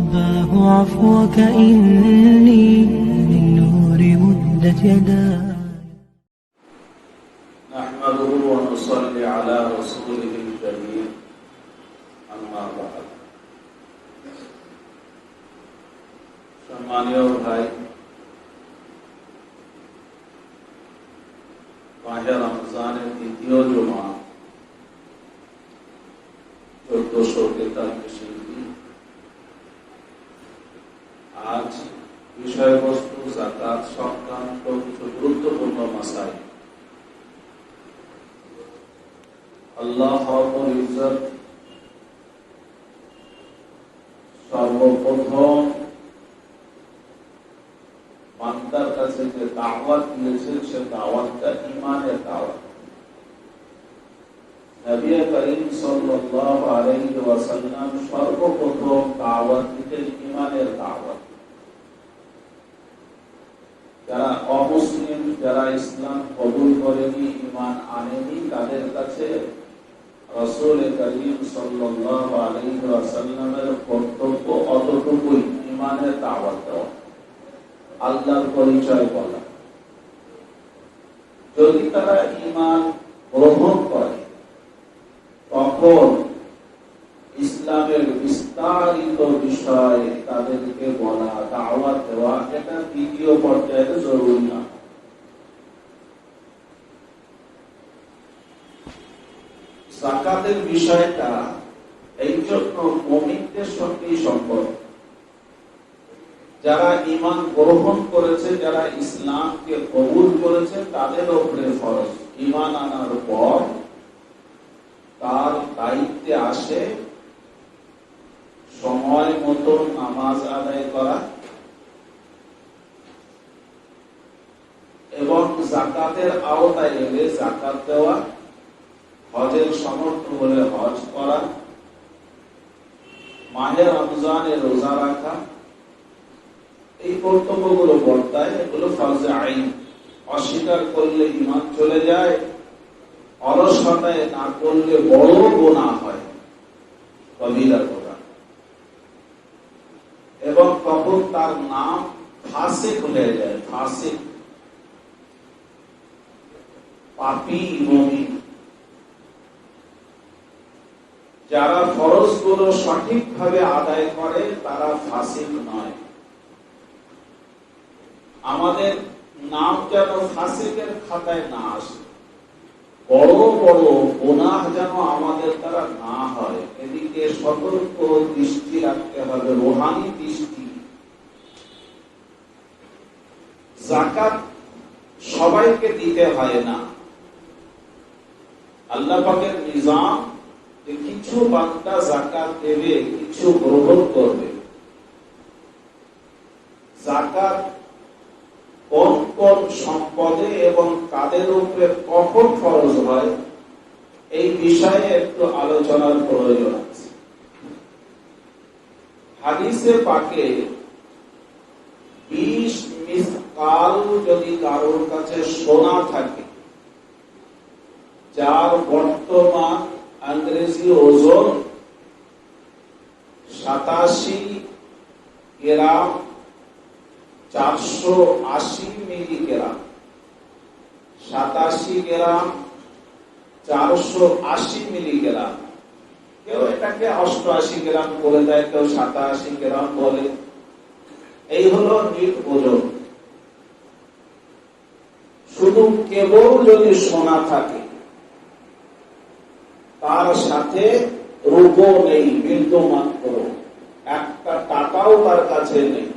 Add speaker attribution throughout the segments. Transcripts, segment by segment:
Speaker 1: أباه عفوك إني من نور مدت يداي
Speaker 2: نحمده ونصلي على رسوله الكريم أما بعد সম্মানীয় ভাই, মাহে রমজানের দ্বিতীয় জুমা 1443 হিজরি। আজ বিষয়বস্তু যাকাত সংক্রান্ত কিছু গুরুত্বপূর্ণ মাসাইল। আল্লাহ রাব্বুল ইজ্জত সর্বপ্রথম বান্দার কাছে যে দাওয়াত দিয়েছেন সে দাওয়াতটা ঈমানের দাওয়াত। নবী করিম সাল্লাল্লাহু আলাইহি ওয়াসাল্লাম সর্বপ্রথম দাওয়াত দিতেন ঈমানের দাওয়াত। যারা অমুসলিম, যারা ইসলাম কবুল করেনি, ঈমান আনেনি, তাদের কাছে রাসূল করিম সাল্লাল্লাহু আলাইহি ওয়াসাল্লামের কর্তব্য অতটুকুই, ঈমানের দাওয়াত দেওয়া, আল্লাহর পরিচয় বলা। যদি তারা ঈমান গ্রহণ করে তখন ইসলামের বিস্তারিত বিষয় তাদেরকে বলা, দাওয়াত দেওয়া, এটা দ্বিতীয় পর্যায়ে জরুরি না। যাকাতের বিষয়টা এই জন্য মুমিনদের সঙ্গেই সম্পর্ক। যারা ঈমান গ্রহণ করেছে, যারা ইসলামকে কবুল করেছে, তাদের উপরে ফরজ। ঈমান আনার পর তার দায়িত্বে আসে সময় মতো নামাজ আদায় করা এবং যাকাতের আওতায় এলে যাকাত দেওয়া, হজের সামর্থ্য হলে হজ করা, মাহে রমজানে রোজা রাখা। এই কর্তব্যগুলো বর্তায়, এগুলো ফরজে আইন। অস্বীকার করলে ঈমান চলে যায়, অলসতায় না করলে বড় গুনাহ হয়, কবিরা গুনাহ, এবং তখন তার নাম ফাসিক হয়ে যায়। ফাসিক, পাপী, মুমিন। যারা ফরজগুলো সঠিকভাবে আদায় করে তারা ফাসিক নয়। আমাদের নাম যেন ফাসিকের খাতায় না আসে, বড় বড় গুনাহ যেন আমাদের দ্বারা না হয়, এদিকে সতর্ক দৃষ্টি রাখতে হবে, রুহানি দৃষ্টি। যাকাত সবাইকে দিতে হয় না। আল্লাহ পাকের নিজাম যে কিছু বান্দা যাকাত দেবে, কিছু গ্রহণ করবে। যাকাত কোন কোন সম্পদে এবং কাদের উপরে কখন ফরজ হয়, এই বিষয়ে একটু আলোচনার প্রয়োজন আছে। হাদিসে পাকে 20 মিসকাল যদি কারোর কাছে সোনা থাকে, যার বর্তমান ইংরেজি ওজন 87 গ্রাম 480 মিলিগ্রাম, 87 গ্রাম 480 মিলিগ্রাম, কেউ এটাকে 88 গ্রাম বলে দেয়, কেউ 87 গ্রাম বলে। এই হলো নিট ওজন। শুধু কেবল যদি সোনা থাকে, তার সাথে রূপো নেই, বিন্দু মাত্র একটা টাকাও তার কাছে নেই,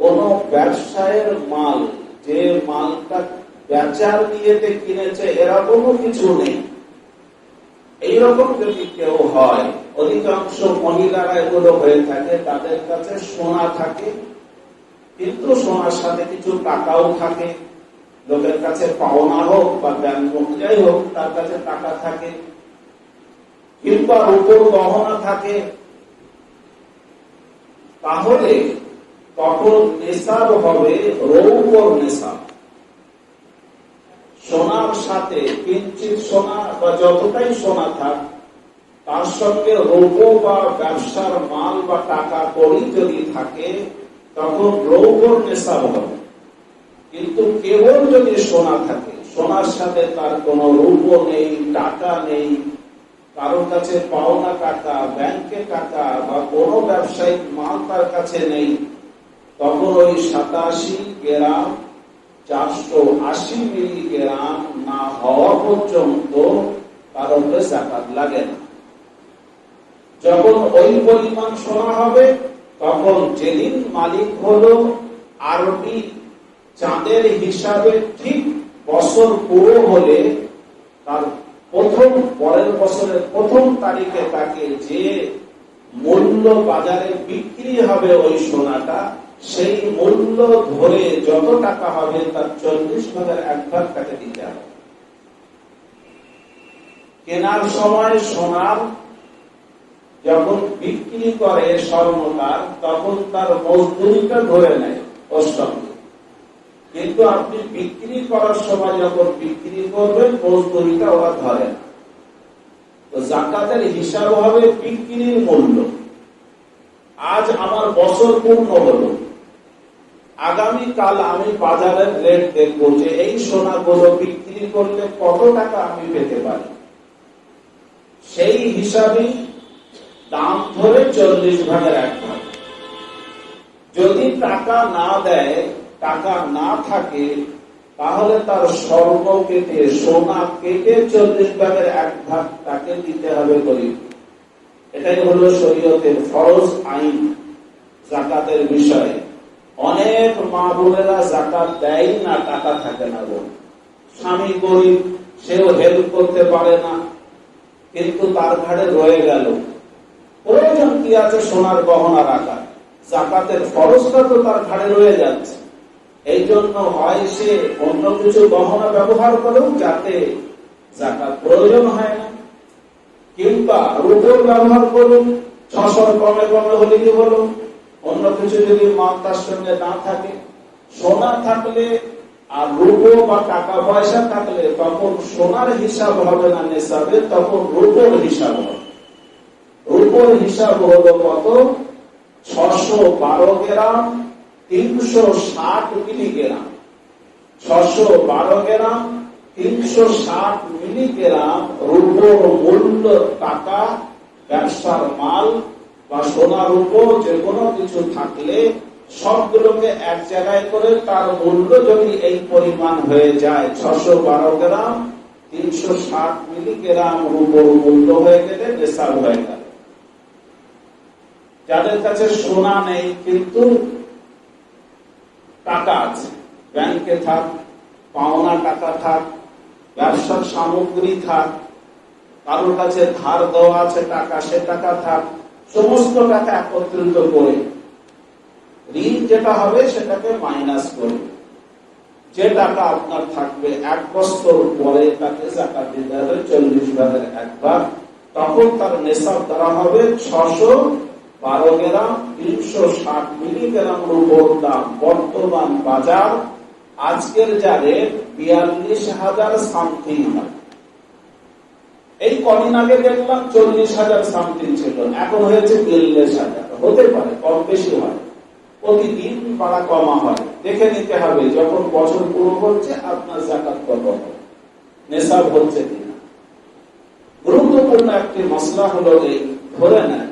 Speaker 2: কোন ব্যবসায়ের মাল, যে মালটা বেচার নিয়েতে কিনেছে, এরকমও কিছু নেই। এইরকম যদি কেউ হয়, অধিকাংশ মহিলারা এগুলো হয়ে থাকে, তাদের কাছে সোনা থাকে, কিন্তু সোনার সাথে কিছু টাকাও থাকে। লোকের কাছে পাওনা হোক বা ব্যাংক যাই হোক, তার কাছে টাকা থাকে, কিংবা রূপোর গহনা থাকে। তাহলে তখন নেশাব হবে রৌপর নেশাব। সোনার সাথে কিঞ্চিত সোনা বা যতটাই সোনা থাক, তার সঙ্গে রৌপ্য বা ব্যবসার মাল বা টাকা কড়ি যদি থাকে তখন রৌপ্যর নেশাব হবে। কিন্তু কেবল যদি সোনা থাকে, সোনার সাথে তার কোনো রৌপ্য নেই, টাকা নেই, কারোর কাছে পাওনা টাকা, ব্যাংকে টাকা বা কোনো ব্যবসায়িক মাল তার কাছে নেই, তখন ওই 87 গ্রাম 480 মিলিগ্রাম না হওয়া পর্যন্ত তার উপরে যাকাত লাগে না। যখন ওই পরিমাণ সোনা হবে তখন যেদিন মালিক হলো আরবি চাঁদের হিসাবে ঠিক বছর পুরো হলে তার পরের বছরের প্রথম তারিখে তাকে যে মূল্য বাজারে বিক্রি হবে ওই সোনাটা, সেই মূল্য ধরে যত টাকা হবে তার 40/1 তাকে দিতে হবে। কেনার সময় সোনার যখন বিক্রি করে স্বর্ণকার তখন তার মজদুরিটা ধরে নেয় ওর সঙ্গে, কিন্তু আপনি বিক্রি করার সময় যখন বিক্রি করবেন মজদুরিটা ওরা ধরে না। তো যাকাতের হিসাব হবে বিক্রির মূল্য। আজ আমার বছর পূর্ণ হলো, আগামীকাল আমি বাজারের রেট দেখবো যে এই সোনাগুলো বিক্রি করলে কত টাকা আমি পেতে পারি, সেই হিসাবেই দাম ধরে 40/1। যদি টাকা না দেয়, টাকা না থাকে, তাহলে তার স্বর্ণ কেটে সোনা কেটে 40/1 তাকে দিতে হবে গরিব। এটাই হলো শরীয়তের ফরজ আইন যাকাতের বিষয়ে। অনেক মা বোনেরা যাকাত দেয় না, টাকা থাকে না বলে। স্বামী গরিব, সেও হেল্প করতে পারে না, কিন্তু তার ঘাড়ে রয়ে গেল। প্রয়োজন কি আছে সোনার গহনা রাখা? যাকাতের ফরজটা তো তার ঘাড়ে রয়ে যাচ্ছে। এই জন্য হয় সে অন্য কিছু গহনা ব্যবহার করেও যাতে যাকাত প্রয়োজন হয় না, কিংবা রূপোর ব্যবহার করুন, 600 কমে কমে হলে কি হলো। অন্য কিছু যদি মাল তার সঙ্গে না থাকে, সোনা থাকলে আর রূপো বা টাকা পয়সা থাকলে তখন সোনার হিসাব হবে না নেশাবে, তখন রূপোর হিসাব হবে। রূপোর হিসাব হলো কত? 612 গ্রাম 360 মিলিগ্রাম। 612 গ্রাম 360 মিলিগ্রাম রূপোর মূল্য টাকা, ব্যবসার মাল বা সোনা রূপো যে কোনো কিছু থাকলে সবগুলোকে এক জায়গায় করে তার মূল্য যদি এই পরিমাণ হয়ে যায়, 612 গ্রাম 360 মিলিগ্রাম রূপোর মূল্য হয়ে গেলে নেশাব হয়ে গেল। যাদের কাছে সোনা নেই কিন্তু টাকা আছে, ব্যাংকে থাক, পাওনা টাকা থাক, ব্যবসার সামগ্রী থাক, কারোর কাছে ধার দেওয়া আছে টাকা, সে টাকা থাক, সমস্ত টাকা একত্রিত করে ঋণ যেটা হবে সেটাকে মাইনাস করবে। যে টাকা আপনার থাকবে 1 বছর পরে তাকে যাকাত দিতে হবে 40/1। তখন তার নেশাব দ্বারা হবে 612 গ্রাম 360 মিলিগ্রাম রূপোর দাম বর্তমান বাজার আজকের যা রেট 42,000 সামথিং হয়। এই কদিন আগে দেখলাম 40,000 সামথিং ছিল, এখন হয়েছে 42,000। হতে পারে কম বেশি হয়, প্রতিদিন বাড়া কমা হয়। দেখে নিতে হবে যখন বছর পুরো হচ্ছে আপনার যাকাত কত হবে, নেশাব হচ্ছে কিনা। গুরুত্বপূর্ণ একটি মসলা হলো এই, ধরে নেন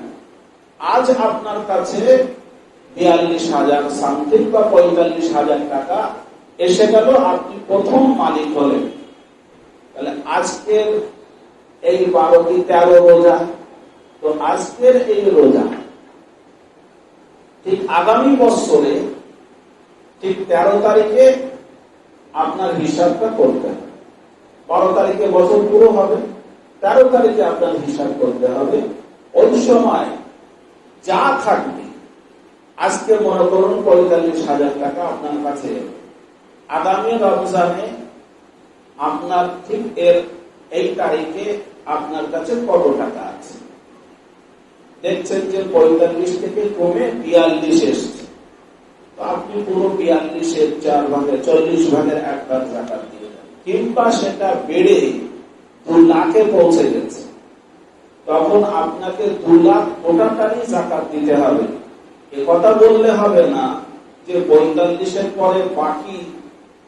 Speaker 2: আজ আপনার কাছে 42,000 সামথিং বা 45,000 টাকা এসে গেল, আপনি প্রথম মালিক হলেন। তাহলে আজকের এই 12 কি 13 রোজা, তো আজকের এই রোজা ঠিক আগামী বছরে ঠিক 13 তারিখে আপনার হিসাবটা করতে হবে। 12 তারিখে বছর পুরো হবে, 13 তারিখে আপনার হিসাব করতে হবে। ওই সময় যা থাকবে, আজকে মনে করুন 45,000 টাকা আপনার কাছে, আগামী রমজানে আপনার ঠিক এই তারিখে আপনার কাছে কত টাকা আছে। দেখছেন যে 45 থেকে কমে 42 এসছে, তো আপনি পুরো 42-এর 4 ভাগে 40/1 যাকাত দিয়ে দেন। কিংবা সেটা বেড়ে 2 লাখে পৌঁছে গেছে, তখন আপনাকে 2 লাখ গোটাটারই যাকাত দিতে হবে। এ কথা বললে হবে না যে 45-এর পরে বাকি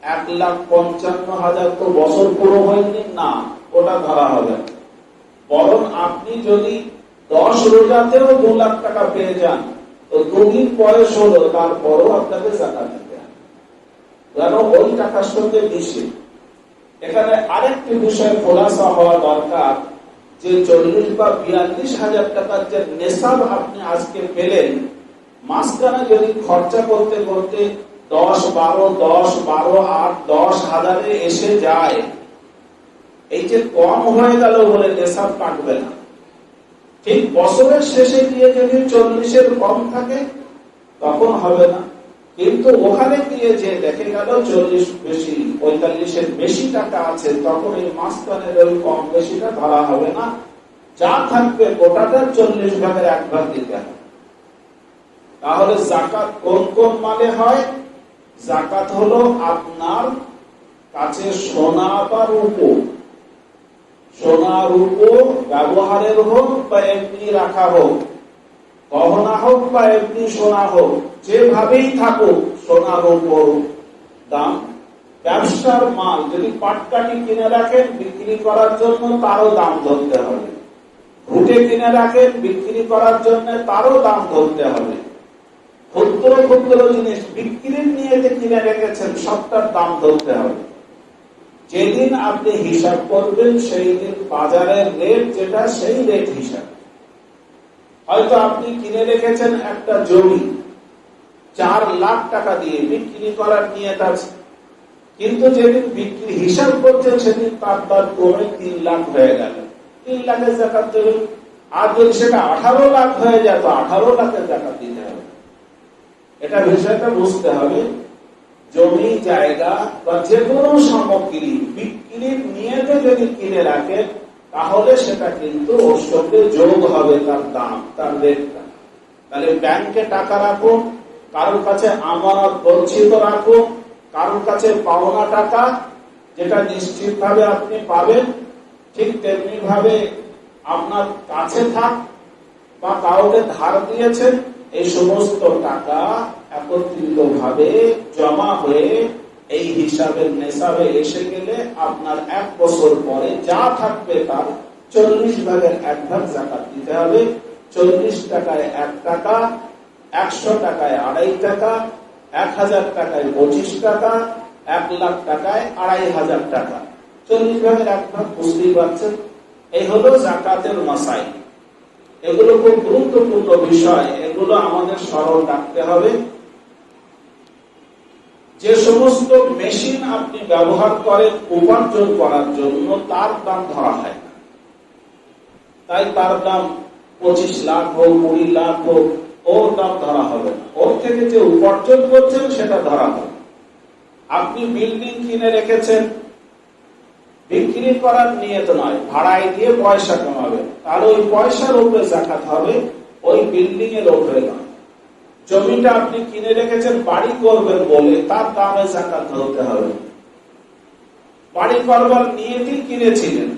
Speaker 2: 1,55,000 তো বছর পুরো হয়নি, না, ওটা ধরা হবে। বরং আপনি যদি 10 রোজাতেও 2 লাখ টাকা পেয়ে যান, তো 2 দিন বয়স হলো, তারপরও আপনাকে যাকাত দিতে হবে, কেন ওই টাকার সঙ্গে মিশে। এখানে আরেকটি বিষয় খোলাসা হওয়া দরকার যে 40 বা 42,000 টাকার যে নেশাব আপনি আজকে পেলেন, মাঝখানে যদি খরচা করতে করতে 10, 12, 10, 12, 8, 10,000-এ এসে যায়, এই যে কম হয়ে গেল বলে নেশাব কাটবে না। ঠিক বছরের শেষে গিয়ে যদি 40-এর কম থাকে তখন হবে না, কিন্তু ওখানে গিয়ে যে দেখে গেল 40 বেশি, 45-এর বেশি টাকা আছে, তখন এই মাঝখানের ওই কম বেশিটা ধরা হবে না। যা থাকবে গোটাটা 40 ভাগের 1 ভাগ দিতে হবে। তাহলে যাকাত কোন কোন মালে হয়? যাকাত হলো আপনার কাছে সোনা বা রূপো, সোনা রূপো ব্যবহারের হোক বা এমনি রাখা হোক, গহনা হোক বা এমনি সোনা হোক, যেভাবেই থাকুক সোনা রূপোর দাম। ব্যবসার মাল যদি পাটকাঠি কিনে রাখেন বিক্রি করার জন্য, তারও দাম ধরতে হবে। ঘুটে কিনে রাখেন বিক্রি করার জন্য, তারও দাম ধরতে হবে। ক্ষুদ্র ক্ষুদ্র জিনিস বিক্রির নিয়ে যে কিনে রেখেছেন, সবটার দাম ধরতে হবে। যেদিন আপনি হিসাব করবেন সেই দিন বাজারের রেট যেটা, সেই রেট হিসাব। হয়তো আপনি কিনে রেখেছেন একটা জমি 4 লাখ টাকা দিয়ে, বিক্রি করার নিয়ত আছে, কিন্তু যেদিন বিক্রি হিসাব করছেন সেদিন তার দাম কমে 3 লাখ হয়ে গেল, 3 লাখের যাকাত দেবেন। আর যদি সেটা 18 লাখ হয়ে যায়, তো 18 লাখের যাকাত দিতে হবে। এটা বিষয়টা বুঝতে হবে। জমি, জায়গা বা যে কোনো সামগ্রী বিক্রির নিয়তে যদি কিনে রাখেন, তাহলে সেটা কিন্তু ওর সঙ্গে যোগ হবে তার দাম, তার রেটটা। তাহলে ব্যাংকে টাকা রাখুন, কারোর কাছে আমানত গচ্ছিত রাখুন, কারোর কাছে পাওনা টাকা যেটা নিশ্চিত ভাবে আপনি পাবেন, ঠিক তেমনি ভাবে আপনার কাছে থাক বা কাউকে ধার দিয়েছেন, এই সমস্ত টাকা একত্রিত ভাবে জমা হয়ে এই হিসাবের নেশাবে এসে গেলে আপনার 1 বছর পরে যা থাকবে তার 40 ভাগের 1 ভাগ যাকাত দিতে হবে। 40 টাকায় 1 টাকা, 100 টাকায় 2.5 টাকা, 1000 টাকায় 25 টাকা, 1 লাখ টাকায় 2,500 টাকা। 40 ভাগের 1 ভাগ বুঝতেই পারছেন। এই হলো যাকাতের মাসাইল। এগুলো খুব গুরুত্বপূর্ণ বিষয়, এগুলো আমাদের স্মরণ রাখতে হবে। যে সমস্ত মেশিন আপনি ব্যবহার করেন উপার্জন করার জন্য, তার দাম ধরা হয় না। তাই তার দাম 25 লাখ হোক, 20 লাখ হোক, ওর দাম ধরা হবে না। ওর থেকে যে উপার্জন করছেন সেটা ধরা হবে। আপনি বিল্ডিং কিনে রেখেছেন, বিক্রি করার নিয়ত নয়, ভাড়ায় দিয়ে পয়সা কামাবে, তাহলে ওই পয়সার উপরে যাকাত হবে, ওই বিল্ডিং এর উপরে নয়। জমিটা আপনি কিনে রেখেছেন বাড়ি করবেন বলে, তার দামে যাকাত ধরতে হবে। বাড়ি করবার নিয়তেই কিনেছিলেন,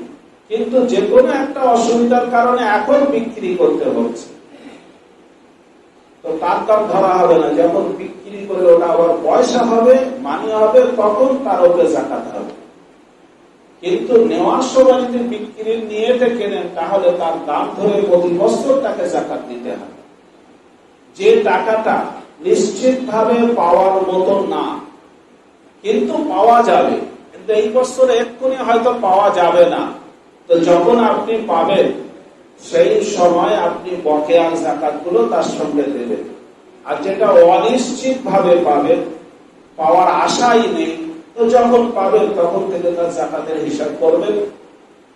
Speaker 2: কিন্তু যে কোনো একটা অসুবিধার কারণে এখন বিক্রি করতে হচ্ছে, তো তার দাম ধরা হবে না। যখন বিক্রি করে ওটা আবার পয়সা হবে, মানি হবে, তখন তার উপরে যাকাত হবে। কিন্তু নেওয়ার সময় যদি বিক্রির নিয়তে কেনেন, তাহলে তার দাম ধরে প্রতি বছর তাকে যাকাত দিতে হবে। যে টাকাটা নিশ্চিত ভাবে পাওয়ার মতো না, কিন্তু পাওয়া যাবে, কিন্তু এই বছর এক্ষুনি হয়তো পাওয়া যাবে না, তো যখন আপনি পাবেন সেই সময় আপনি বকেয়ার যাকাত গুলো তার সঙ্গে দেবেন। আর যেটা অনিশ্চিত ভাবে পাবেন, পাওয়ার আশাই নেই, তো যখন পাবেন তখন থেকে তার যাকাতের হিসাব করবেন।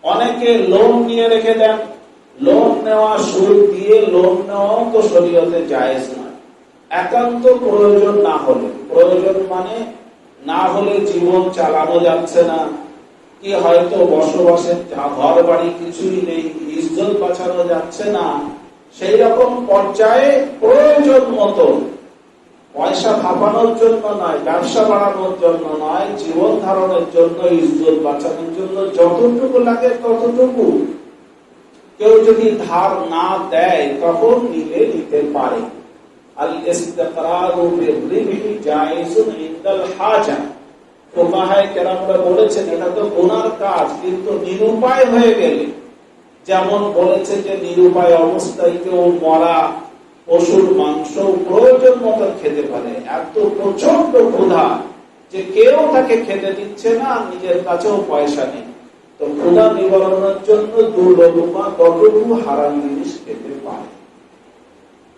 Speaker 2: অনেকে লোন নিয়ে রেখে দেন, লোন নেওয়া, সুদ দিয়ে লোন নেওয়া তো শরীয়তে জায়েজ নয়। একান্ত প্রয়োজন না হলে, প্রয়োজন মানে না হলে জীবন চালানো যাচ্ছে না, কি হয়তো বসবাসের ঘর বাড়ি কিছুই নেই, ইজ্জত বাঁচানো যাচ্ছে না, সেই রকম পর্যায়ে প্রয়োজন মতো, পয়সা ভাবানোর জন্য নয়, ব্যবসা বাড়ানোর জন্য নয়, জীবন ধারণের জন্য, ইজ্জত বাঁচানোর জন্য যতটুকু লাগে ততটুকু কেউ যদি ধার না দেয় তখন নিলে নিতে পারে। আল ইস্তিকরারু বির-রিবহি জায়েজুন ইনদাল হাজা। ফুকাহায়ে কেরামরা বলেছেন এটা তো গুনার কাজ, কিন্তু নিরুপায় হয়ে গেলে, যেমন বলেছে যে নিরুপায় অবস্থায় কেউ মরা পশুর মাংস প্রয়োজন মতো খেতে পারে, এত প্রচন্ড ক্ষুধা যে কেউ তাকে খেতে দিচ্ছে না, নিজের কাছেও পয়সা নেই, তো ক্ষুধা নিবারণের জন্য দুর্লভমা কতটুকু হারাম জিনিস খেতে পারে।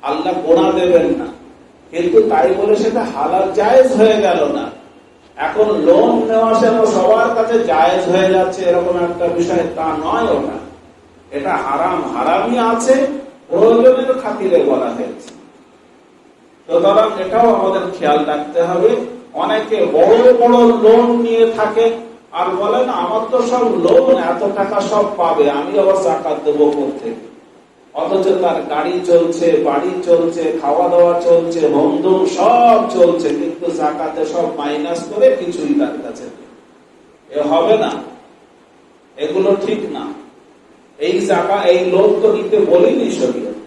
Speaker 2: আল্লাহ গোনা দেবেন না, কিন্তু তাই বলে সেটা হালাল জায়েজ হয়ে গেল না। এখন লোন নেওয়া যেন সবার কাছে জায়েজ হয়ে যাচ্ছে এরকম একটা বিষয় তা নয়। ওটা এটা হারাম, হারামই আছে, প্রয়োজনের খাতিরে বলা হয়েছে। সুতরাং এটাও আমাদের খেয়াল রাখতে হবে। অনেকে বড় বড় লোন নিয়ে থাকে আর বলেন আমার তো সব লোন, এত টাকা সব পাবে, আমি আবার যাকাত দেবো কোত্থেকে? অথচ তার গাড়ি চলছে, বাড়ি চলছে, খাওয়া দাওয়া চলছে, বন্ধন সব চলছে, কিন্তু যাকাতে সব মাইনাস করে কিছুই তার কাছে এ হবে না। এগুলো ঠিক না। এই জাকাত, এই লোন তো নিতে বলিনি শরীয়ত।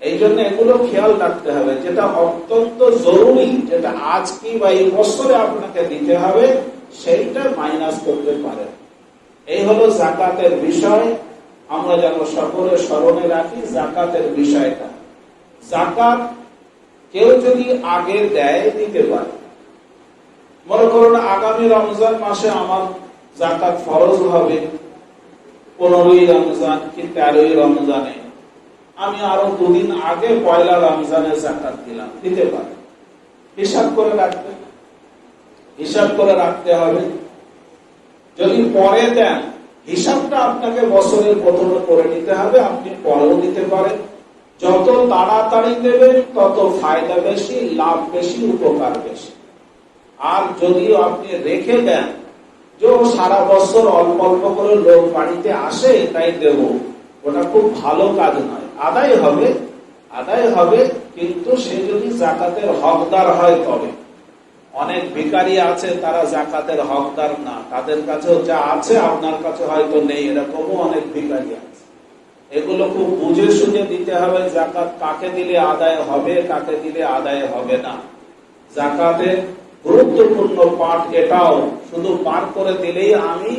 Speaker 2: এই জন্য এগুলো খেয়াল রাখতে হবে। যেটা অত্যন্ত জরুরি, যেটা আজকে বা এই বছরে আপনাকে দিতে হবে, সেইটা মাইনাস করতে পারে। এই হলো যাকাতের বিষয়। আমরা যেন সকলে স্মরণে রাখি যাকাতের বিষয়টা। যাকাত কেউ যদি আগে দেয় দিতে পারে। মনে করুন আগামী রমজান মাসে আমার যাকাত ফরজ হবে 15ই রমজান কি 13ই রমজানে, আমি আরো 2 দিন আগে পয়লা রমজানে যাকাত দিলাম, দিতে পারে। হিসাব করে রাখবে, হিসাব করে রাখতে হবে। যদি পরে দেন, হিসাবটা আপনাকে বছরের প্রথমে করে নিতে হবে, আপনি পরেও দিতে পারেন। যত তাড়াতাড়ি দেবেন তত ফায়দা বেশি, লাভ বেশি, উপকার বেশি। আর যদি আপনি রেখে দেন যে সারা বছর অল্প অল্প করে লোক বাড়িতে আসে তাই দেব, ওটা খুব ভালো কাজ নয়। আদায় হবে, আদায় হবে, কিন্তু সে যদি যাকাতের হকদার হয় তবে। অনেক ভিখারি আছে তারা যাকাতের হকদার না, তাদের কাছেও যা আছে আপনার কাছে হয়তো নেই, এরকমও অনেক ভিখারি আছে। এগুলো খুব বুঝে শুনে দিতে হবে। যাকাত কাকে দিলে আদায় হবে, কাকে দিলে আদায় হবে না। যাকাতের গুরুত্বপূর্ণ পাঠ এটাও। শুধু পার করে দিলেই আমি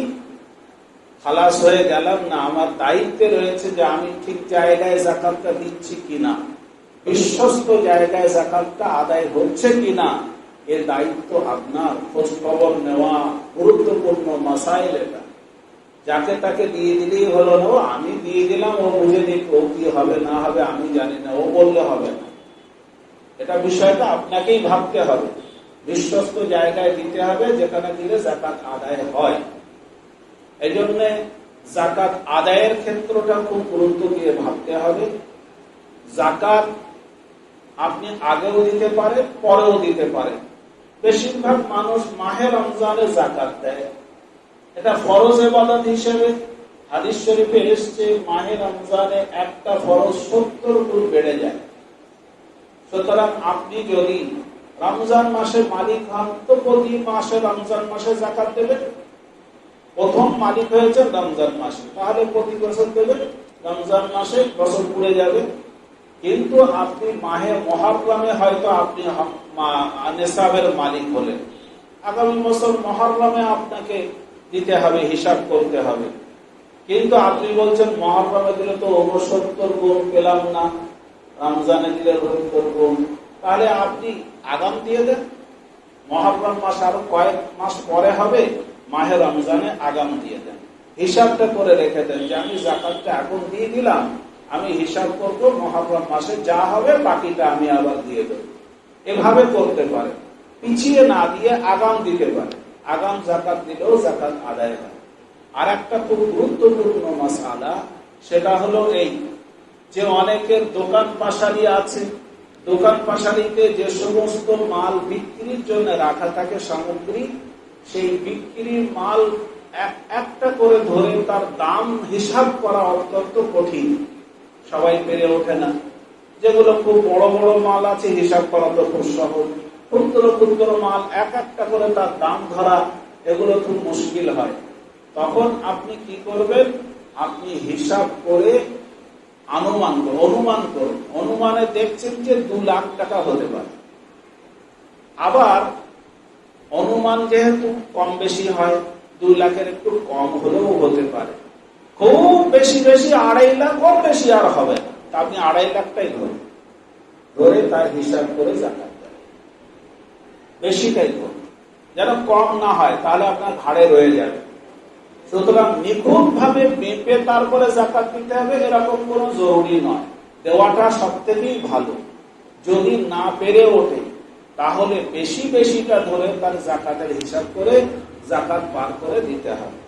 Speaker 2: খালাস হয়ে গেলাম না, আমার দায়িত্বে রয়েছে যে আমি ঠিক জায়গায় যাকাতটা দিচ্ছি কিনা, বিশ্বস্ত জায়গায় যাকাতটা আদায় হচ্ছে কিনা, এর দায়িত্ব আপনার। খোঁজ খবর নেওয়া গুরুত্বপূর্ণ মাসাইল এটা। যাকে তাকে দিয়ে দিলেই হলো না, আমি দিয়ে দিলাম, ও বুঝে দিক, ও কি হবে না হবে আমি জানি না, ও বললে হবে না। এটা বিষয়টা আপনাকেই ভাবতে হবে। বিশ্বস্ত জায়গায় দিতে হবে, যেখানে দিলে যাকাত আদায় হয়। এই জন্য যাকাত আদায়ের ক্ষেত্রটা খুব গুরুত্ব দিয়ে ভাবতে হবে। যাকাত আপনি আগেও দিতে পারেন, পরেও দিতে পারেন। বেশিরভাগ মানুষ মাহে রমজানে যাকাত দেয়, এটা ফরজ ইবাদত হিসেবে। হাদিস শরীফে এসেছে মাহে রমজানে একটা ফরজ 70 গুণ বেড়ে যায়। সুতরাং আপনি যদি রমজান মাসে মালিক হন তো প্রতি মাসে রমজান মাসে যাকাত দেবেন। প্রথম মালিক হয়েছেন রমজান মাসে, তাহলে প্রতি বছর দেবেন। রমজান মাসে বছর পুড়ে যাবে। কিন্তু আপনি মাহে মুহররমে হয়তো আপনি নেসাবের মালিক হলেন, আগামী বছর মুহররমে আপনাকে দিতে হবে, হিসাব করতে হবে। কিন্তু আপনি বলছেন মুহররমে দিলে তো 69 গুণ পেলাম না, রমজানে দিলে 70 গুণ, তাহলে আপনি আগাম দিয়ে দেন। মুহররম মাস আরো কয়েক মাস পরে হবে, মাহে রমজানে আগাম দিয়ে দেন। হিসাবটা করে রেখে দেন যে আমি যাকাতটা এখন দিয়ে দিলাম, আমি হিসাব করব মুহররম মাসে যা হবে বাকিটা আমি আবার দিয়ে দেব। এভাবে করতে পারে, পিছিয়ে না দিয়ে আগাম দিতে পারে। আগাম যাকাত দিলেও যাকাত আদায় হয়। আর একটা খুব গুরুত্বপূর্ণ মাসআলা, সেটা হলো এই যে অনেকের দোকান পাশারি আছে, দোকান পাশারিতে যে সমস্ত মাল বিক্রির জন্য রাখা থাকে সামগ্রী, সেই বিক্রির মাল একটা করে ধরে তার দাম হিসাব করা অত্যন্ত কঠিন, সবাই পেরে ওঠে না। যেগুলো খুব বড় বড় মাল আছে হিসাব করা তো খুব সহজ, ক্ষুদ্র ক্ষুদ্র মাল একটা করে তার দাম ধরা এগুলো খুব মুশকিল হয়। তখন আপনি কি করবেন, আপনি হিসাব করে অনুমান করুন। অনুমানে দেখছেন যে 2 লাখ টাকা হতে পারে। আবার অনুমান যেহেতু কম বেশি হয়, 2 লাখের একটু কম হলেও হতে পারে। খুব বেশি 2.5 লাখ, কম বেশি আর হবে না। আপনি 2.5 লাখটাই ধরে তার হিসাব করে জাকাত দেন। বেশিটাই ধরুন, যেন কম না হয়, তাহলে আপনার ঘাড়ে রয়ে যাবে। সুতরাং নিখুঁত ভাবে মেপে তারপরে জাকাত দিতে হবে এরকম কোনো জরুরি নয়। দেওয়াটা সব থেকেই ভালো। যদি না পেরে ওঠে তাহলে বেশিটা ধরে তার জাকাতের হিসাব করে জাকাত পার করে দিতে হবে।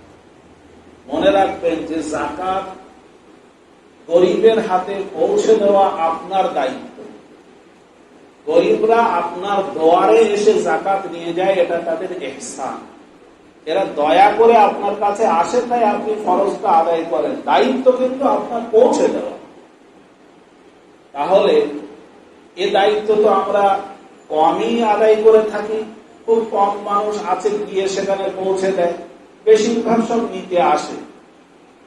Speaker 2: মনে রাখবেন যে জাকাত গরিবের হাতে পৌঁছে দেওয়া আপনার দায়িত্ব। গরিবরা আপনার দুয়ারে এসে জাকাত নিয়ে যায়, এটা তাদের ইহসান। এরা দয়া করে আপনার কাছে আসে, তাই আপনি ফরজটা আদায় করেন। দায়িত্ব কিন্তু আপনার পৌঁছে দেওয়া। তাহলে এ দায়িত্ব তো আমরা কমই আদায় করে থাকি। খুব কম মানুষ আছে গিয়ে সেখানে পৌঁছে দেয়, বেশিরভাগ সব নিতে আসে।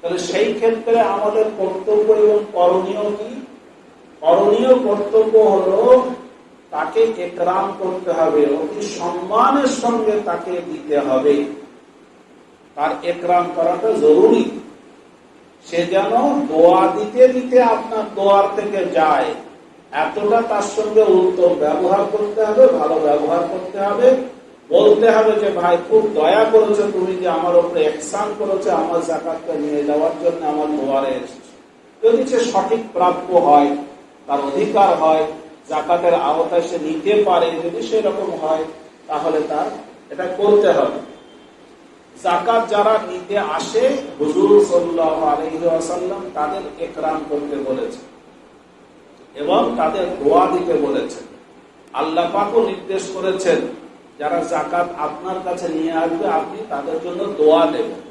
Speaker 2: তাহলে সেই ক্ষেত্রে আমাদের কর্তব্য এবং করণীয় কি? করণীয় কর্তব্য হলো তাকে একরাম করতে হবে, অতি সম্মানের সঙ্গে তাকে দিতে হবে। তার একরাম করাটা জরুরি। সে যেন দোয়া দিতে দিতে আপনার দোয়ার থেকে যায়, এতটা তার সঙ্গে উত্তম ব্যবহার করতে হবে, ভালো ব্যবহার করতে হবে। বলতে হবে যে ভাই খুব দয়া করেছো তুমি, যে আমার উপরে ইহসান করেছো, আমার জাকাতটা নিয়ে যাওয়ার জন্য আমার দোয়ারে এসেছে। যদি সে সঠিক প্রাপ্য হয়, তার অধিকার হয়, জাকাতের আওতায় সে নিতে পারে, যদি সেরকম হয় তাহলে তার এটা করতে হবে। জাকাত যারা নিতে আসে হুজুর সাল্লাল্লাহু আলাইহি ওয়াসাল্লাম তাদের একরাম করতে বলেছেন এবং তাদের দোয়া দিতে বলেছেন। আল্লাহ পাকও নির্দেশ করেছেন যারা জাকাত আপনার কাছে নিয়ে আসবে আপনি তাদের জন্য দোয়া দেবেন।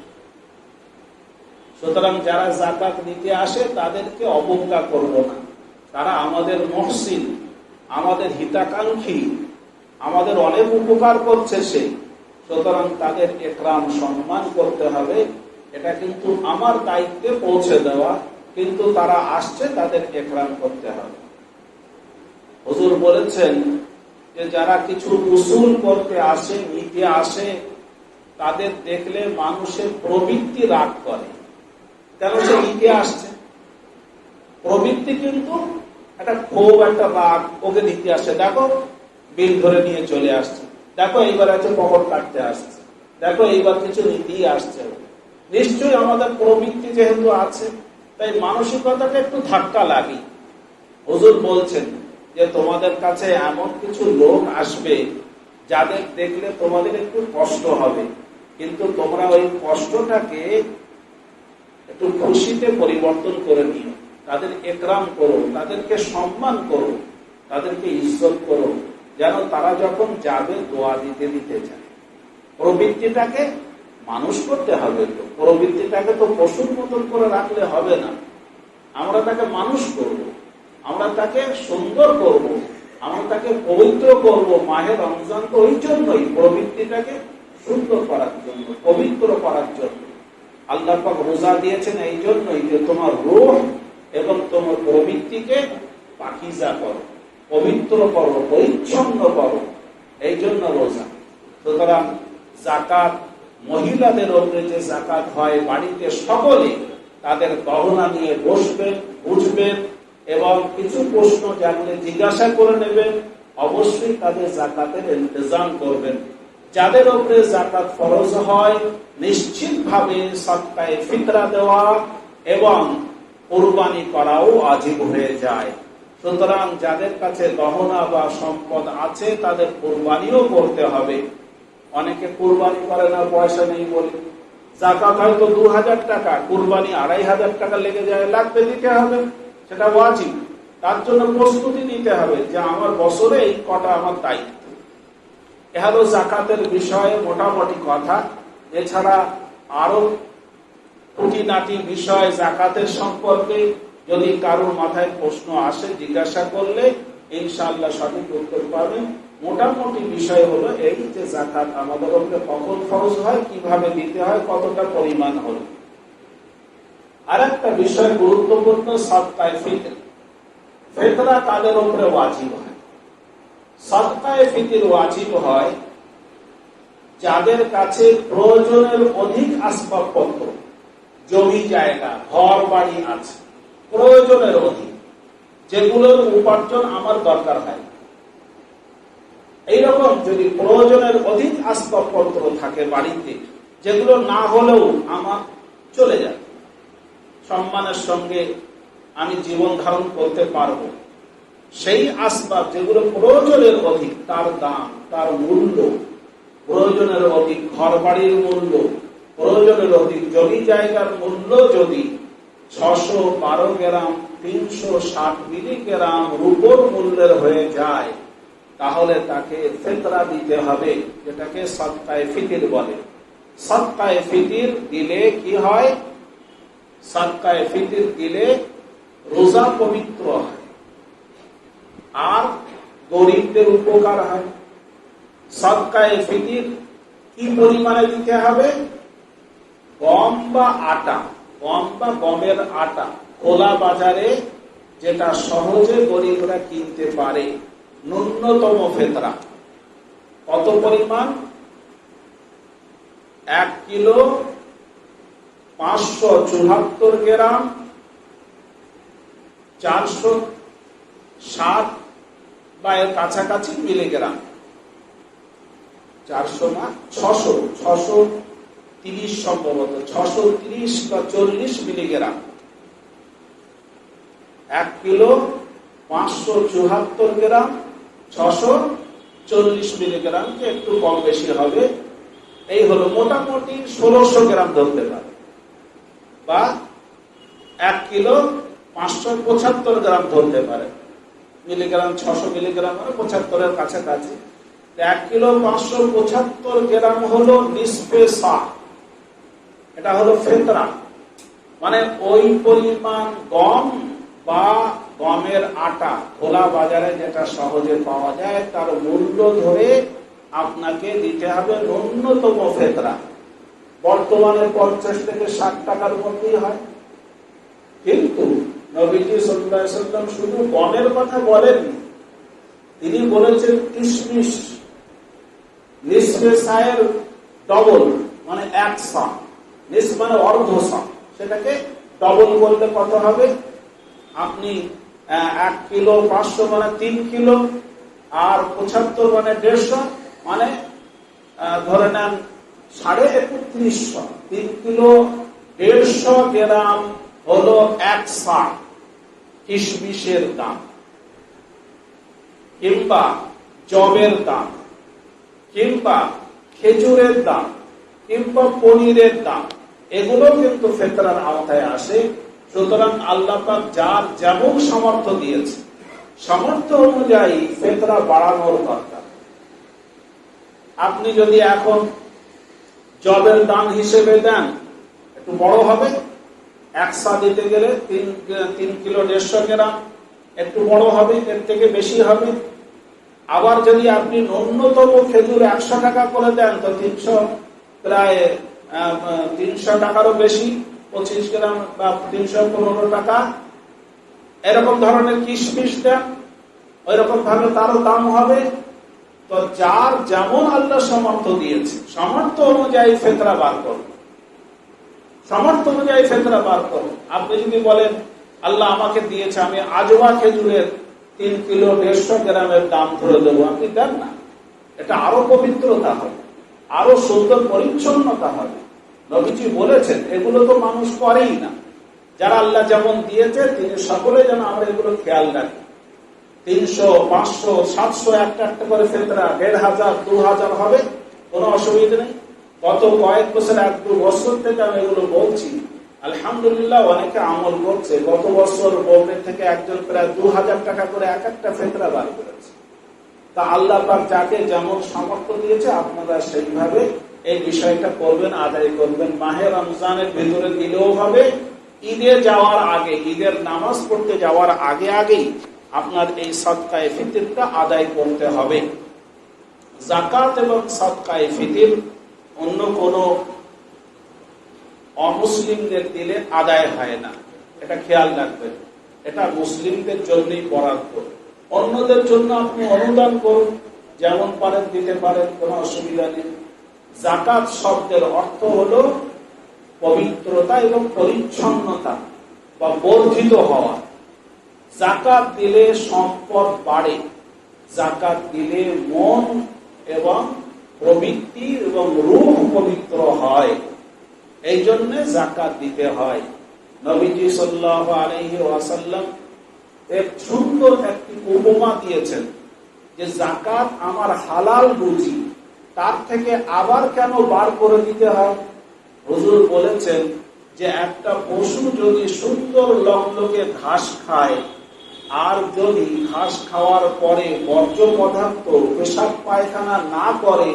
Speaker 2: সুতরাং যারা জাকাত নিতে আসে তাদেরকে অবজ্ঞা করব না। তারা আমাদের মুহসিন, আমাদের হিতাকাঙ্ক্ষী, আমাদের অনেক উপকার করছে সে। সুতরাং তাদের একরাম সম্মান করতে হবে। এটা কিন্তু আমার দায়িত্বে পৌঁছে দেওয়া, কিন্তু তারা আসছে তাদের একরাম করতে হবে। হুজুর বলেছেন যে যারা কিছু উসুল করতে আসে, নিতে আসে, তাদের দেখলে মানুষের প্রবৃত্তি রাগ করে। কেন? সে নিতে আসছে। প্রবৃত্তি কিন্তু একটা ক্ষোভ, একটা রাগ, ওকে নিতে আসছে। দেখো বিল ধরে নিয়ে চলে আসছে, দেখো এইবার আছে পকেট কাটতে আসছে, দেখো এইবার কিছু নিতেই আসছে। নিশ্চয়ই আমাদের প্রবৃত্তি যেহেতু আছে, তাই মানসিকতাটা একটু ধাক্কা লাগে। হুজুর বলছেন যে তোমাদের কাছে এমন কিছু লোক আসবে যাদের দেখলে তোমাদের একটু কষ্ট হবে, কিন্তু তোমরা ওই কষ্টটাকে একটু খুশিতে পরিবর্তন করে নিও। তাদের একরাম করো, তাদেরকে সম্মান করো, তাদেরকে ইজ্জত করো, যেন তারা যখন যাবে দোয়া দিতে দিতে যায়। প্রবৃত্তিটাকে মানুষ করতে হবে। তো প্রবৃত্তিটাকে তো পশুর মতন করে রাখলে হবে না। আমরা তাকে মানুষ করব, আমরা তাকে সুন্দর করব, আমরা তাকে পবিত্র করব। মাহে রমজান তো ওই জন্যই, প্রবৃত্তিটাকে সুন্দর করার জন্য, পবিত্র করার জন্য। আল্লাহ পাক রোজা দিয়েছেন এই জন্যই যে তোমার রূহ এবং তোমার প্রবৃত্তিকে পাকিজা করো, পবিত্র করো, পরিচ্ছন্ন করো, এই জন্য রোজা। সুতরাং জাকাত, মহিলাদের উপরে যে জাকাত হয়, বাড়িতে সকলে তাদের গহনা নিয়ে বসবেন, বুঝবেন এবং কিছু প্রশ্ন জানলে জিজ্ঞাসা করে নেবেন। অবশ্যই তাদের জাকাতের ইন্তজাম করবেন। যাদের উপরে জাকাত ফরজ হয় নিশ্চিতভাবে সদকায়ে ফিতরা দেওয়া এবং কুরবানি করাও ওয়াজিব হয়ে যায়। সুতরাং যাদের কাছে গহনা বা সম্পদ আছে তাদের কুরবানিও করতে হবে। অনেকে কুরবানি করে না, পয়সা নেই বলে। জাকাত হয়তো 2000 টাকা, কুরবানি 2500 টাকা লেগে যায়, লাগবে, দিতে হবে, সেটা ওয়াজিব। তার জন্য প্রস্তুতি নিতে হবে যে আমার বছরে এই কটা আমার দায়িত্ব। এ হলো জাকাতের বিষয়ে মোটামুটি কথা। এছাড়া আরো খুঁটিনাটি বিষয় জাকাতের সম্পর্কে যদি কারোর মাথায় প্রশ্ন আসে, জিজ্ঞাসা করলে ইনশাআল্লাহ সঠিক উত্তর পাবেন। মোটামুটি বিষয় হলো এই যে জাকাত আমাদের উপরে কখন ফরজ হয়, কিভাবে দিতে হয়, কতটা পরিমাণ হলো। আর একটা বিষয় গুরুত্বপূর্ণ, সাদকায়ে ফিতর। ফিতরা কাদের উপরে ওয়াজিব হয়? সাদকায়ে ফিতর ওয়াজিব হয় যাদের কাছে প্রয়োজনের অধিক আসবাবপত্র, জমি জায়গা, ঘর বাড়ি আছে, প্রয়োজনের অধিক, যেগুলোর উপার্জন আমার দরকার হয়। এইরকম যদি প্রয়োজনের অধিক আসবাবপত্র থাকে বাড়িতে, যেগুলো না হলেও আমার চলে যায়, সম্মানের সঙ্গে আমি জীবন ধারণ করতে পারবো, সেই আসবাব যেগুলো প্রয়োজনের অধিক, তার দাম, তার মূল্য, প্রয়োজনের অধিক ঘর বাড়ির মূল্য, প্রয়োজনের অধিক জমি জায়গার মূল্য যদি 612 গ্রাম 360 মিলিগ্রাম রূপোর মূল্যের হয়ে যায়, তাহলে তাকে ফিতরা দিতে হবে, যেটাকে সাদকায়ে ফিতর বলে। সাদকায়ে ফিতর দিলে কি হয়? সাদকায়ে ফিতর দিলে রোজা পবিত্র হয় আর গরিবদের উপকার হয়। সাদকায়ে ফিতর কি পরিমাণে দিতে হবে? গম বা আটা, গম বা গমের আটা, খোলা বাজারে যেটা সহজে গরিবরা কিনতে পারে, ন্যূনতম ফিতরা কত পরিমাণ? 1 কিলো 574 গ্রাম 460 বা এর কাছাকাছি মিলিগ্রাম, 400 না 630 সম্ভবত, 630 বা 40 মিলিগ্রাম। 1 কিলো 574 গ্রাম 640 মিলিগ্রাম, একটু কম বেশি হবে। এই হলো মোটামুটি 1600 গ্রাম ধরতে পারে, বা 1 কিলো 575 গ্রাম ধরতে পারে। মিলিগ্রাম 600 মিলিগ্রাম মানে 75-এর কাছাকাছি। 1 কিলো 575 গ্রাম হলো নিসফে সা, এটা হলো ফিতরা। মানে ওই পরিমাণ গম বা গমের আটা খোলা বাজারে যেটা সহজে পাওয়া যায়, তার মূল্য ধরে আপনাকে দিতে হবে ন্যূনতম ফিতরা। বর্তমানে 50 থেকে 60 টাকার মধ্যেই হয়। কিন্তু নবীজি সাল্লাল্লাহু আলাইহি ওয়াসাল্লাম শুধু গমের কথা বলেননি, তিনি বলেছেন কিশমিশ, নিসফে সায়ের ডবল, মানে 1 সা, নিস মানে অর্ধ সা, সেটাকে ডবল করলে কত হবে? আপনি 1 কিলো 500 মানে 3 কিলো, আর 75 মানে 150, মানে ধরে নেন 3150। 3 কিলো 150 গ্রাম হলো 1 সা কিশমিশের দাম, কিংবা জবের দাম, কিংবা খেজুরের দাম, কিংবা পনিরের দাম, এগুলো কিন্তু ফিতরার আওতায় আসে। সুতরাং আল্লাহ পাক যার যেমন সামর্থ্য দিয়েছে, সামর্থ্য অনুযায়ী ফিতরা বাড়ানোর দরকার। আপনি যদি এখন জবের দাম হিসেবে দেন, একটু বড় হবে, 1 সা দিতে গেলে 3 কিলো 150 গ্রাম, একটু বড় হবে, এর থেকে বেশি হবে। আবার যদি আপনি ন্যূনতম খেজুর 100 টাকা করে দেন, তো 300, প্রায় 300 টাকারও বেশি, 25 গ্রাম বা 315 টাকা। এরকম ধরনের কিশমিশ দেন, ওই রকম ভাবে তারও দাম হবে। তো যার যেমন আল্লাহ সামর্থ্য দিয়েছে, সামর্থ্য অনুযায়ী ফিতরা বার করুন, সামর্থ্য অনুযায়ী ফিতরা বার করুন। আপনি যদি বলেন আল্লাহ আমাকে দিয়েছে, আমি আজওয়া খেজুরের 3 কিলো 150 গ্রামের দাম ধরে দেবো, আপনি দেন না। এটা আরো পবিত্রতা হবে, আরো সুন্দর পরিচ্ছন্নতা হবে। নবীজি বলেছেন এগুলো তো মানুষ করেই না। যারা আল্লাহ যেমন দিয়েছে, তিনি সকলে যেন আমরা এগুলো খেয়াল রাখি। 300, 500, 700 একটা একটা করে ফিতরা, 1500, 2000 হবে, কোনো অসুবিধা নেই। গত কয়েক বছর, 1-2 বছর থেকে আমি এগুলো বলছি, আলহামদুলিল্লাহ অনেকে আমল করছে। গত বছর বোম্বে থেকে একজন প্রায় 2000 টাকা করে এক একটা ফিতরা বার করেছে। তা আল্লাহ পাক যাকে যেমন সামর্থ্য দিয়েছে, আপনারা সেইভাবে এই বিষয়টা করবেন, আদায় করবেন। মাহে রমজানের ভিতরে দিলেও হবে, ঈদে যাওয়ার আগে, ঈদের নামাজ পড়তে যাওয়ার আগে আগেই আপনার এই সাদকায়ে ফিতরটা আদায় করতে হবে। যাকাত এবং সাদকায়ে ফিতর অন্য কোনো অমুসলিমদের দিলে আদায় হয় না। এটা খেয়াল রাখবেন, এটা মুসলিমদের জন্যই বরাদ্দ। অন্যদের জন্য আপনি অনুদান করুন, যেমন পারেন দিতে পারেন, কোনো অসুবিধা নেই। যাকাত শব্দের অর্থ হলো পবিত্রতা এবং পরিচ্ছন্নতা বা বর্ধিত হওয়া। যাকাত দিলে সম্পদ বাড়ে, যাকাত দিলে মন এবং প্রবৃত্তি এবং রূহ পবিত্র হয়। এই জন্য যাকাত দিতে হয়। নবীজি সাল্লাল্লাহু আলাইহি ওয়াসাল্লাম এক সুন্দর একটি উপমা দিয়েছেন যে যাকাত আমার হালাল রুজি, তার থেকে আবার কেন বার করে দিতে হয়? হুজুর বলেছেন যে একটা পশু যদি সুন্দর লকলকে ঘাস খায়, আর যদি ঘাস খাওয়ার পরে বর্জ্য পদার্থ পেশাব পায়খানা না করে,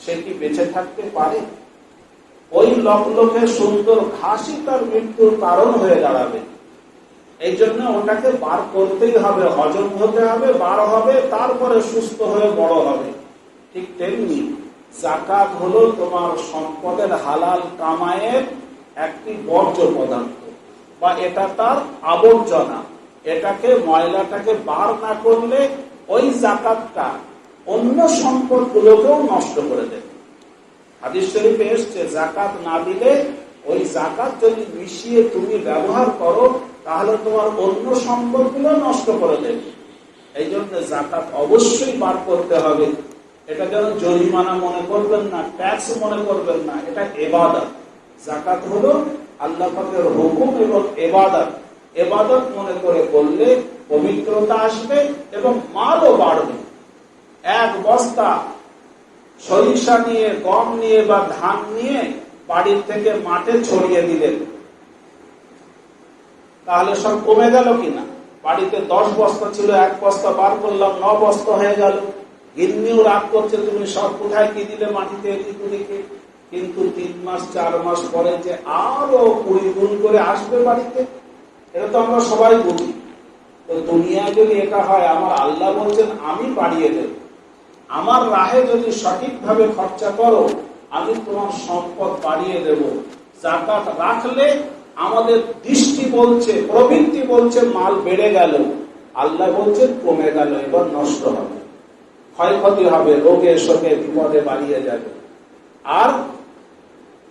Speaker 2: সে কি বেঁচে থাকতে পারে? ওই লকলকে সুন্দর ঘাসই তার মৃত্যুর কারণ হয়ে দাঁড়াবে। এই জন্য ওটাকে বার করতেই হবে, হজম হতে হবে, বার হবে, তারপরে সুস্থ হয়ে বড় হবে। ঠিক তেমনি যাকাত হলো তোমার সম্পদের হালাল কামায়ের একটি বর্জ্য পদার্থ, বা এটা তার আবর্জনা। এটাকে, ময়লাটাকে বার না করলে ওই যাকাতটা অন্য সম্পদগুলোকেও নষ্ট করে দেবে। হাদিস শরীফে এসেছে যাকাত না দিলে, ওই যাকাত যদি মিশিয়ে তুমি ব্যবহার করো, তাহলে তোমার অন্য সম্পদগুলো নষ্ট করে দেবে। এই জন্য যাকাত অবশ্যই বার করতে হবে। এটা যেন জরিমানা মনে করবেন না, ট্যাক্স মনে করবেন না, এটা ইবাদত। যাকাত হলো আল্লাহ পাকের হুকুম এবং ইবাদত। ইবাদত মনে করে করলে পবিত্রতা আসবে এবং মালও বাড়বে। এক বস্তা সরিষা নিয়ে, গম নিয়ে বা ধান নিয়ে বাড়ির থেকে মাঠে ছড়িয়ে দিলেন, তাহলে সব কমে গেল কিনা? বাড়িতে 10 বস্তা ছিল, 1 বস্তা বার করলাম, 9 বস্তা হয়ে গেল। গিন্নিও রাগ করছে, তুমি সব কোথায় কি দিলে মাটিতে, এদিক ওদিকে। কিন্তু 3 মাস 4 মাস পরে যে আরো 20 গুণ করে আসবে বাড়িতে, এটা তো আমরা সবাই বুঝি। তো দুনিয়ায় যদি এটা হয়, আমার আল্লাহ বলছেন আমি বাড়িয়ে দেব। আমার রাহে যদি সঠিকভাবে খরচা করো, আমি তোমার সম্পদ বাড়িয়ে দেব। যাকাত রাখলে আমাদের দৃষ্টি বলছে, প্রবৃত্তি বলছে মাল বেড়ে গেল, আল্লাহ বলছেন কমে গেল, এবার নষ্ট হবে, ক্ষয়ক্ষতি হবে, রোগে শোকে বিপদে বাড়িয়ে যাবে। আর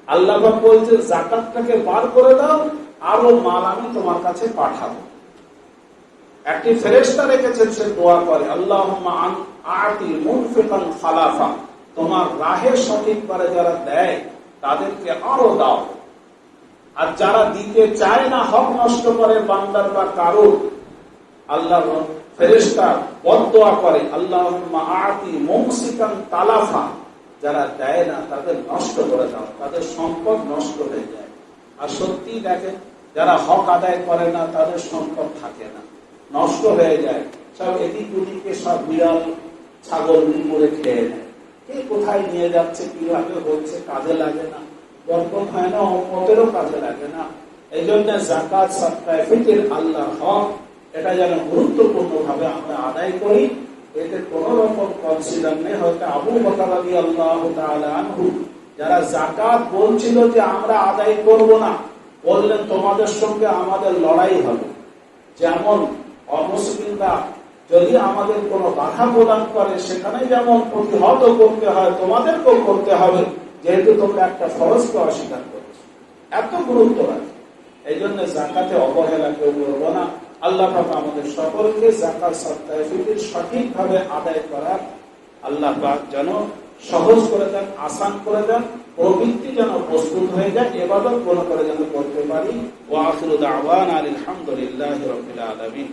Speaker 2: আল্লাহ বলছে যাকাতটাকে বার করে দাও, আরো মাল আমি তোমার কাছে পাঠাবো। একটি ফেরেশতা রেখেছেন, সে দোয়া করে আল্লাহুম্মা আতি মুনফিকান খালাফা, তোমার রাহে সঠিকভাবে যারা দেয় তাদেরকে আরো দাও। আর যারা দিতে চায় না, হক নষ্ট করে বান্দার বা কারোর, আল্লাহর ফেরেশতা বদদোয়া করে আল্লাহুম্মা আতি মুমসিকান তালাফা, যারা দেয় না তাদের নষ্ট করে দাও, তাদের সম্পদ নষ্ট হয়ে যায়। আর সত্যি দেখেন, যারা হক আদায় করে না তাদের সম্পদ থাকে না, নষ্ট হয়ে যায়। সব এদিক ওদিকে সব বিড়াল ছাগল করে খেয়ে নেয়। কে কোথায় নিয়ে যাচ্ছে, কিভাবে হচ্ছে, কাজে লাগে না, বরকত হয় না, উম্মতেরও কাজে লাগে না। এই জন্য যাকাত, সাদকা, ফিতর আল্লাহর হক, এটা যেন গুরুত্বপূর্ণ ভাবে আমরা আদায় করি। এতে কোন রকম কনসিডার নেই। হয়তো আবু বকর রাদিয়াল্লাহু তাআলা আনহু, যারা যাকাত বলছিল যে আমরা আদায় করব না, বললেন তোমাদের সঙ্গে আমাদের লড়াই হবে। যেমন অমুসলিমরা যদি আমাদের কোনো বাধা প্রদান করে, সেখানে যেমন প্রতিহত করতে হয়, তোমাদেরকেও করতে হবে, যেহেতু তোমরা একটা ফরজকে অস্বীকার করছো। এত গুরুত্ব রাখে। এই জন্য যাকাতে অবহেলা কেউ করবো না। আল্লাহ পাক আমাদের সকলকে যাকাত, সাদকা, ফিতর সঠিকভাবে আদায় করার আল্লাহ পাক যেন সহজ করে দেন, আসান করে দেন, প্রবৃত্তি যেন প্রস্তুত হয়ে যায়, ইবাদত করে যেন করতে পারি। ওয়া আখিরু দাওয়ানা আলহামদুলিল্লাহি রাব্বিল আলামিন।